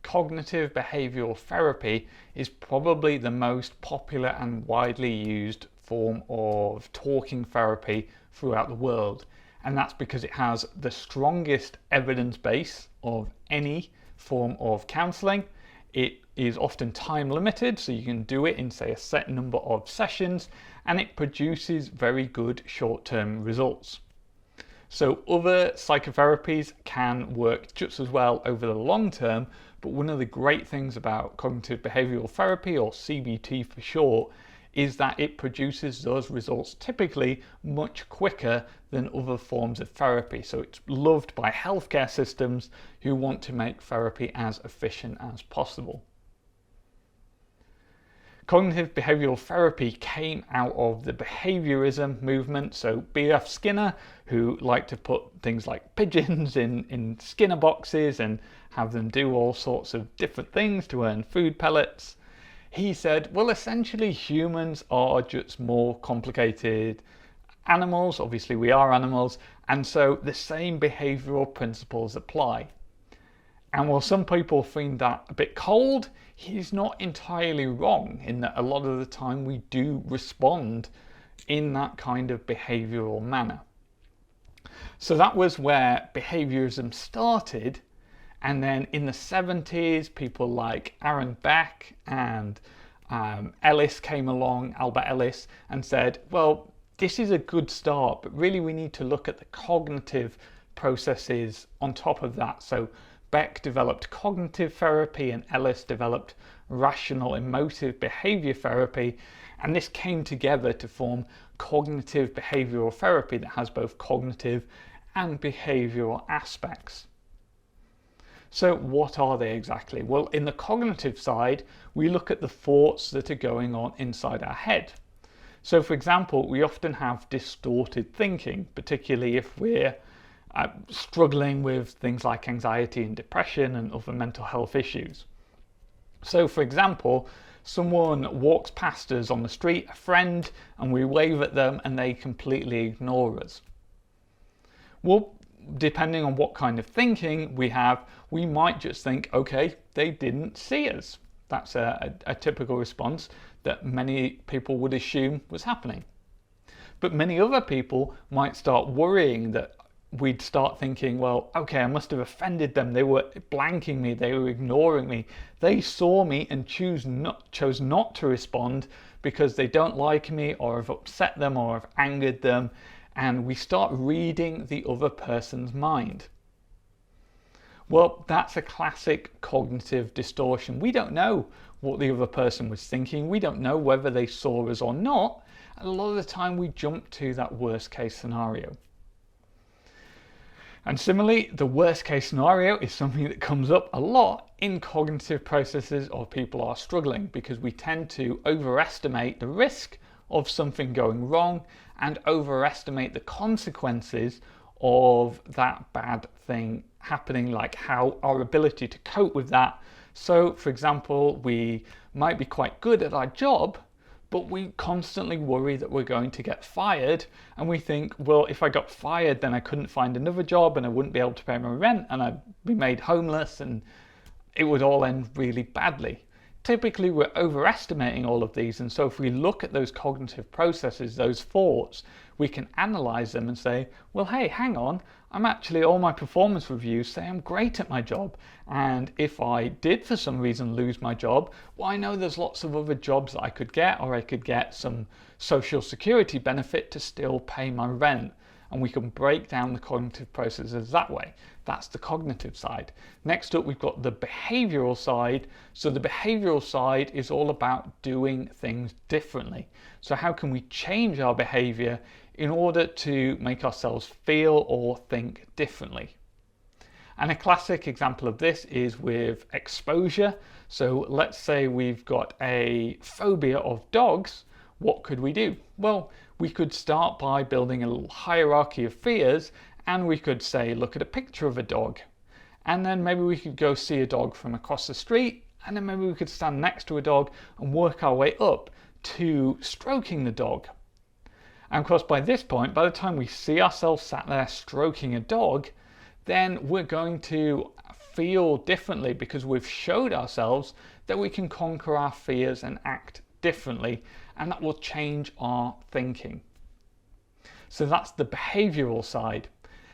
cognitive behavioural therapy is probably the most popular and widely used form of talking therapy throughout the world. And that's because it has the strongest evidence base of any form of counselling. It is often time limited, so you can do it in, say, a set number of sessions, and it produces very good short-term results. So other psychotherapies can work just as well over the long term, but one of the great things about cognitive behavioural therapy, or CBT for short, is that it produces those results typically much quicker than other forms of therapy. So it's loved by healthcare systems who want to make therapy as efficient as possible. Cognitive behavioural therapy came out of the behaviorism movement. So B.F. Skinner, who liked to put things like pigeons in Skinner boxes and have them do all sorts of different things to earn food pellets, he said, well, essentially humans are just more complicated animals. Obviously we are animals, and so the same behavioural principles apply. And while some people find that a bit cold, he's not entirely wrong in that a lot of the time we do respond in that kind of behavioural manner. So that was where behaviourism started. And then in the 70s, people like Beck and Ellis came along, Albert Ellis, and said, well, this is a good start, but really we need to look at the cognitive processes on top of that. So Beck developed cognitive therapy and Ellis developed rational emotive behaviour therapy, and this came together to form cognitive behavioural therapy that has both cognitive and behavioural aspects. So what are they exactly? Well, in the cognitive side, we look at the thoughts that are going on inside our head. So for example, we often have distorted thinking, particularly if we're struggling with things like anxiety and depression and other mental health issues. So for example, someone walks past us on the street, a friend, and we wave at them and they completely ignore us. Well, depending on what kind of thinking we have, we might just think, okay, they didn't see us. That's a typical response that many people would assume was happening. But many other people might start worrying that we'd start thinking, well, okay, I must have offended them. They were blanking me. They were ignoring me. They saw me and chose not to respond because they don't like me, or have upset them, or have angered them. And we start reading the other person's mind. Well, that's a classic cognitive distortion. We don't know what the other person was thinking. We don't know whether they saw us or not. And a lot of the time we jump to that worst case scenario. And similarly, the worst case scenario is something that comes up a lot in cognitive processes or people are struggling, because we tend to overestimate the risk of something going wrong and overestimate the consequences of that bad thing happening, like how our ability to cope with that. So for example, we might be quite good at our job, but we constantly worry that we're going to get fired, and we think, well, if I got fired then I couldn't find another job and I wouldn't be able to pay my rent and I'd be made homeless and it would all end really badly. Typically we're overestimating all of these, and so if we look at those cognitive processes, those thoughts, we can analyze them and say, well, hey, hang on, I'm actually, all my performance reviews say I'm great at my job, and if I did for some reason lose my job, well, I know there's lots of other jobs that I could get, or I could get some social security benefit to still pay my rent. And we can break down the cognitive processes that way. That's the cognitive side. Next up, we've got the behavioural side. So the behavioural side is all about doing things differently. So how can we change our behaviour in order to make ourselves feel or think differently? And a classic example of this is with exposure. So let's say we've got a phobia of dogs. What could we do? Well, we could start by building a little hierarchy of fears, and we could say, look at a picture of a dog. And then maybe we could go see a dog from across the street, and then maybe we could stand next to a dog and work our way up to stroking the dog. And of course, by this point, by the time we see ourselves sat there stroking a dog, then we're going to feel differently because we've showed ourselves that we can conquer our fears and act differently, and that will change our thinking. So that's the behavioural side.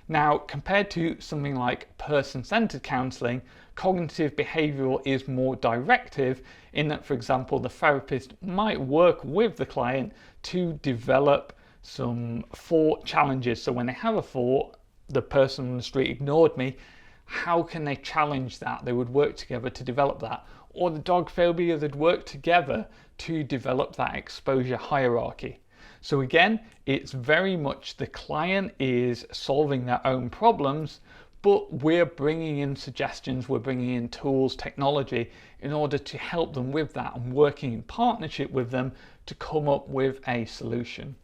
Now, compared to something like person-centered counselling, cognitive behavioural is more directive in that, for example, the therapist might work with the client to develop some thought challenges. So when they have a thought, the person on the street ignored me, how can they challenge that? They would work together to develop that. Or the dog phobia, they'd work together to develop that exposure hierarchy. So again, it's very much the client is solving their own problems, but we're bringing in suggestions, we're bringing in tools, technology in order to help them with that and working in partnership with them to come up with a solution.